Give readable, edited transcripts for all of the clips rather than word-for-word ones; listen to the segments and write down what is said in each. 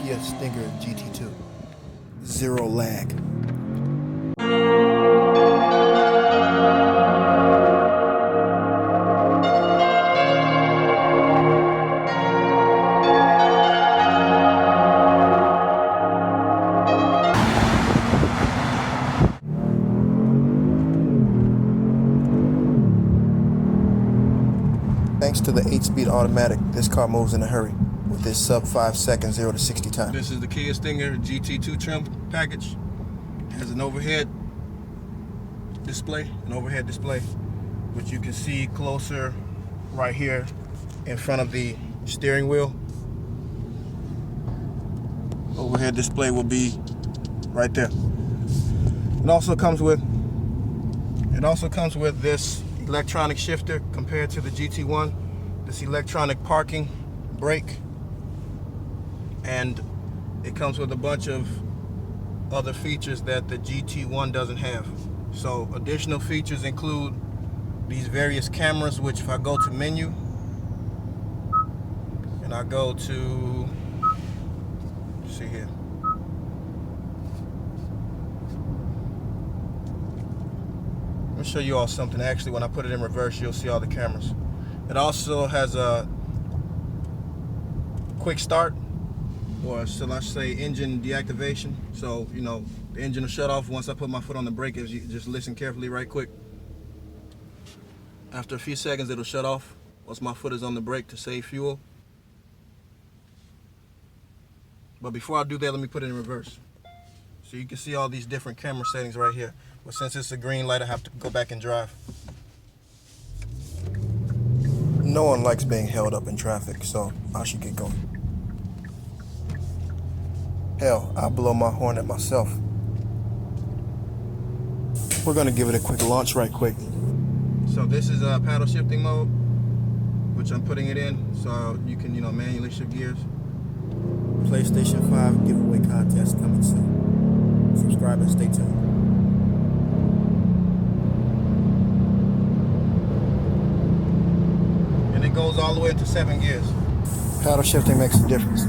Kia Stinger GT2. Zero lag. Thanks to the 8-speed automatic, this car moves in a hurry with this sub 5 second 0 to 60 time. This is the Kia Stinger GT2 trim package. It has an overhead display, which you can see closer right here in front of the steering wheel. Overhead display will be right there. It also comes with this electronic shifter compared to the GT1, this electronic parking brake, and it comes with a bunch of other features that the GT1 doesn't have. So additional features include these various cameras, which if I go to menu and I go to, see here, let me show you all something. Actually, when I put it in reverse, you'll see all the cameras. It also has a quick start, or shall I say engine deactivation. So, you know, the engine will shut off once I put my foot on the brake. If you just listen carefully right quick. After a few seconds, it'll shut off once my foot is on the brake to save fuel. But before I do that, let me put it in reverse. So you can see all these different camera settings right here. But since it's a green light, I have to go back and drive. No one likes being held up in traffic, so I should get going. Hell, I'll blow my horn at myself. We're gonna give it a quick launch right quick. So this is a paddle shifting mode, which I'm putting it in so you can, manually shift gears. PlayStation 5 giveaway contest coming soon. Subscribe and stay tuned. And it goes all the way to 7 gears. Paddle shifting makes a difference.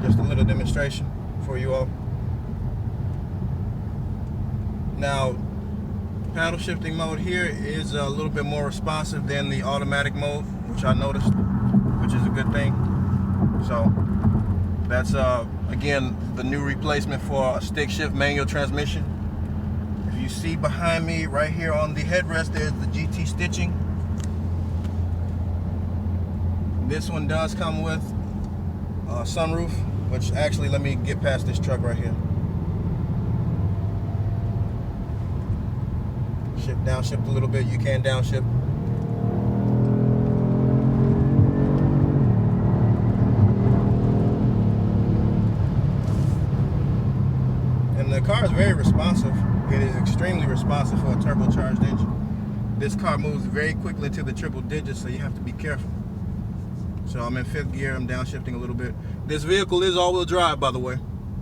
Just a little demonstration for you all. Now, paddle shifting mode here is a little bit more responsive than the automatic mode, which I noticed, which is a good thing. So that's again the new replacement for a stick shift manual transmission. If you see behind me right here on the headrest, there's the GT stitching. This one does come with a sunroof, which actually, let me get past this truck right here. Downshift a little bit, you can downshift. And the car is very responsive. It is extremely responsive for a turbocharged engine. This car moves very quickly to the triple digits, so you have to be careful. So I'm in 5th gear, I'm downshifting a little bit. This vehicle is all-wheel drive, by the way.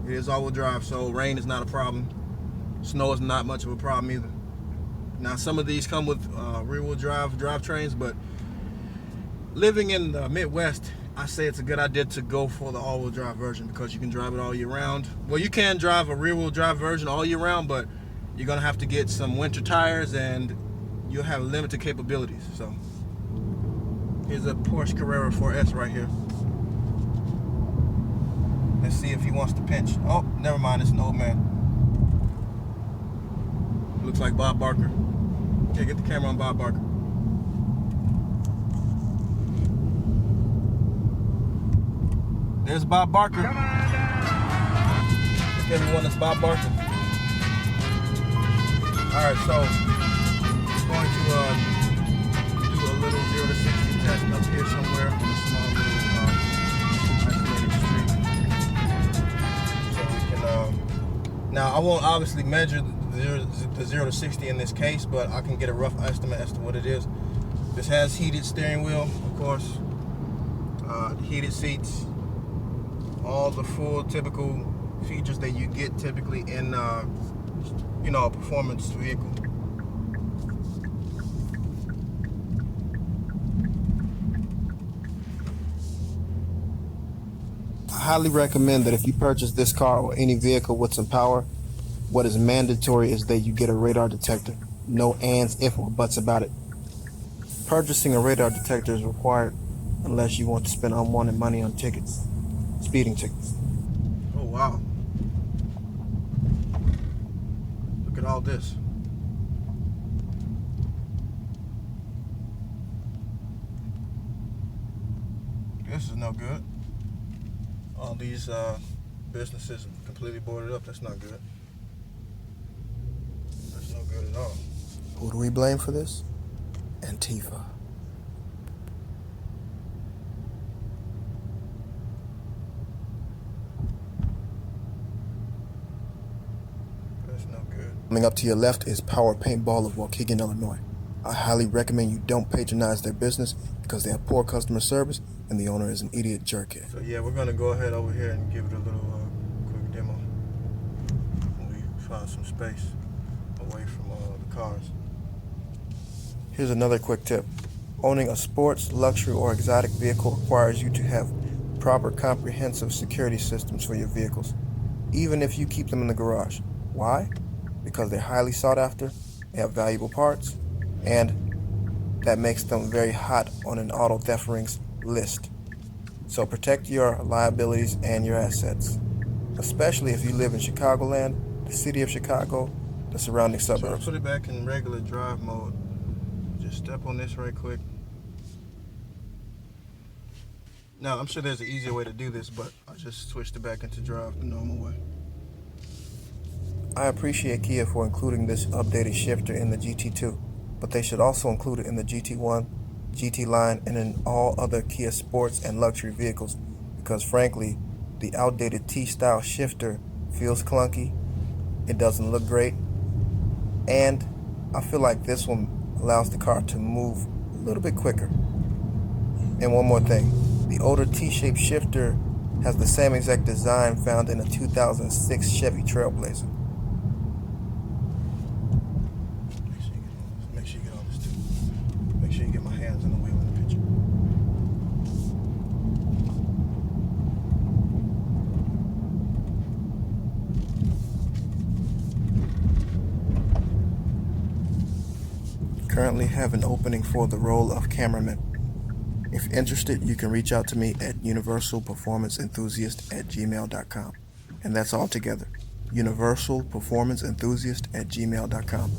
It is all-wheel drive, so rain is not a problem. Snow is not much of a problem either. Now, some of these come with rear-wheel drivetrains, but living in the Midwest, I say it's a good idea to go for the all-wheel drive version because you can drive it all year round. Well, you can drive a rear-wheel drive version all year round, but you're gonna have to get some winter tires and you'll have limited capabilities. So here's a Porsche Carrera 4S right here. Let's see if he wants to pinch. Oh, never mind, it's an old man. Looks like Bob Barker. Okay, get the camera on Bob Barker. There's Bob Barker. Look everyone, it's Bob Barker. Alright, so I'm going to do a little 0 to 60 test up here somewhere in a small little isolated street. So we can now I won't obviously measure the 0 to 60 in this case, but I can get a rough estimate as to what it is. This has heated steering wheel, of course, heated seats, all the full typical features that you get typically in a performance vehicle. highly recommend that if you purchase this car or any vehicle with some power, what is mandatory is that you get a radar detector. No ands, if, or buts about it. Purchasing a radar detector is required unless you want to spend unwanted money on tickets, speeding tickets. Oh wow. Look at all this. This is no good. All these businesses completely boarded up. That's not good. That's no good at all. Who do we blame for this? Antifa. That's no good. Coming up to your left is Power Paintball of Waukegan, Illinois. I highly recommend you don't patronize their business because they have poor customer service and the owner is an idiot jerkhead. So yeah, we're gonna go ahead over here and give it a little quick demo. We found some space away from the cars. Here's another quick tip. Owning a sports, luxury, or exotic vehicle requires you to have proper comprehensive security systems for your vehicles, even if you keep them in the garage. Why? Because they're highly sought after, they have valuable parts, and that makes them very hot on an auto theft rings list. So protect your liabilities and your assets, especially if you live in Chicagoland, the city of Chicago, the surrounding suburbs. So put it back in regular drive mode. Just step on this right quick. Now, I'm sure there's an easier way to do this, but I just switched it back into drive the normal way. I appreciate Kia for including this updated shifter in the GT2, but they should also include it in the GT1, GT line, and in all other Kia sports and luxury vehicles, because frankly, the outdated T-style shifter feels clunky, it doesn't look great, and I feel like this one allows the car to move a little bit quicker. And one more thing, the older T-shaped shifter has the same exact design found in a 2006 Chevy Trailblazer. Make sure you get on this too. Make sure you get my hands on the wheel in the picture. Currently have an opening for the role of cameraman. If interested, you can reach out to me at universalperformanceenthusiast@gmail.com. And that's all together. universalperformanceenthusiast@gmail.com.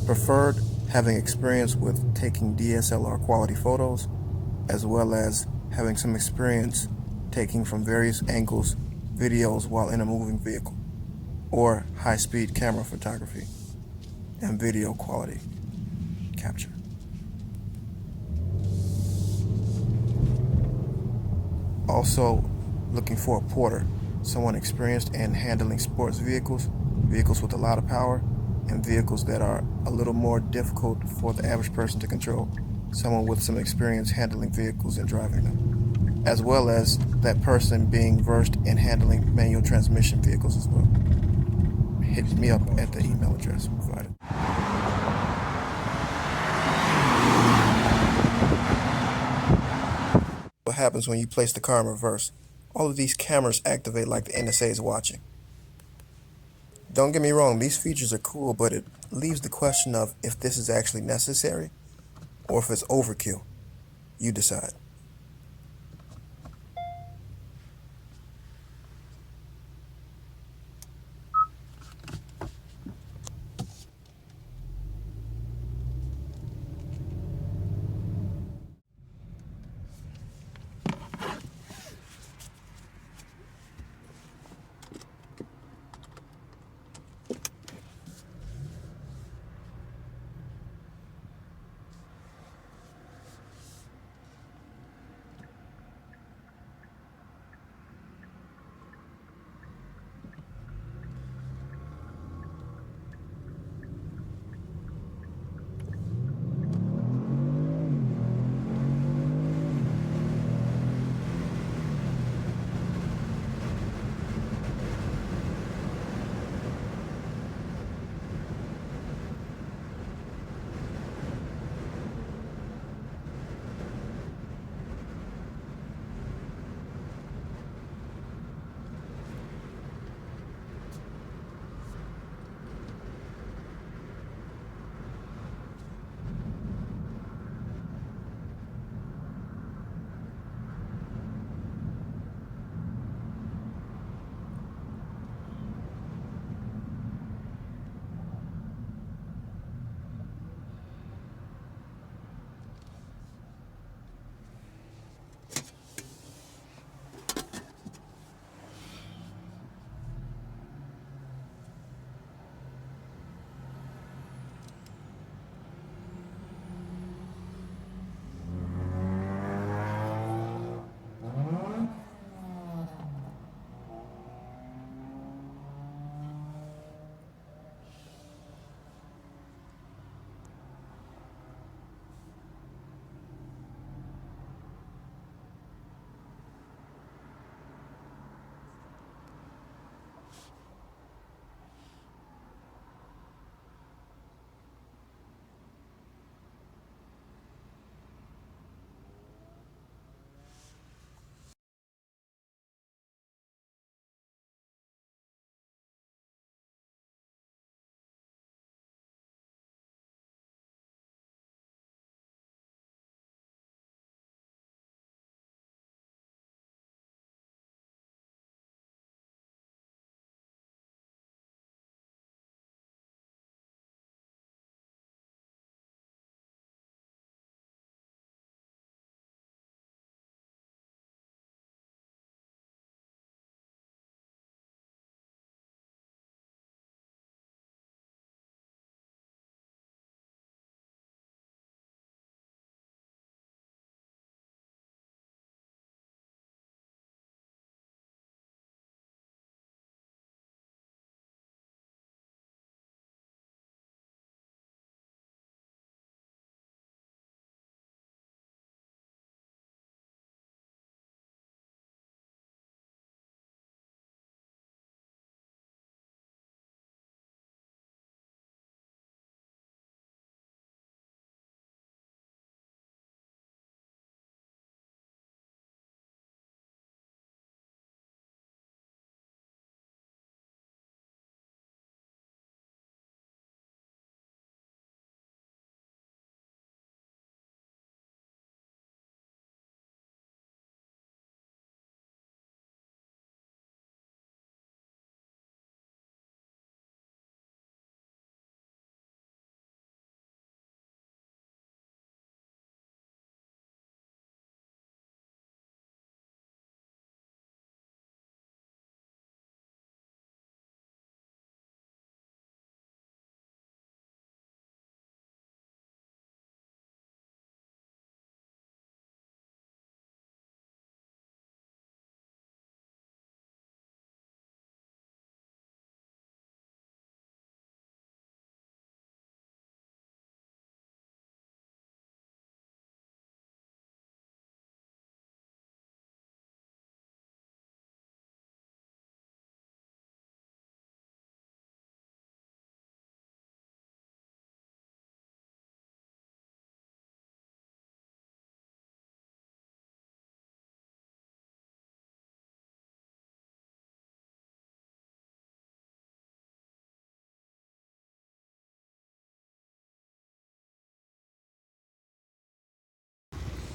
Preferred having experience with taking DSLR quality photos, as well as having some experience taking from various angles videos while in a moving vehicle, or high-speed camera photography and video quality capture. Also looking for a porter, someone experienced in handling sports vehicles, vehicles with a lot of power, and vehicles that are a little more difficult for the average person to control, someone with some experience handling vehicles and driving them, as well as that person being versed in handling manual transmission vehicles as well. Hit me up at the email address provided. What happens when you place the car in reverse? All of these cameras activate like the NSA is watching. Don't get me wrong, these features are cool, but it leaves the question of if this is actually necessary or if it's overkill. You decide.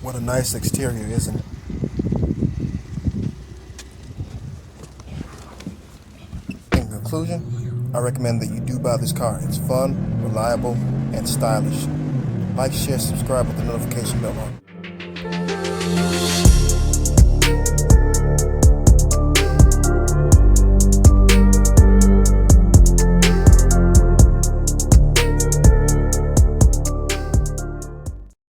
What a nice exterior, isn't it? In conclusion, I recommend that you do buy this car. It's fun, reliable, and stylish. Like, share, subscribe with the notification bell on.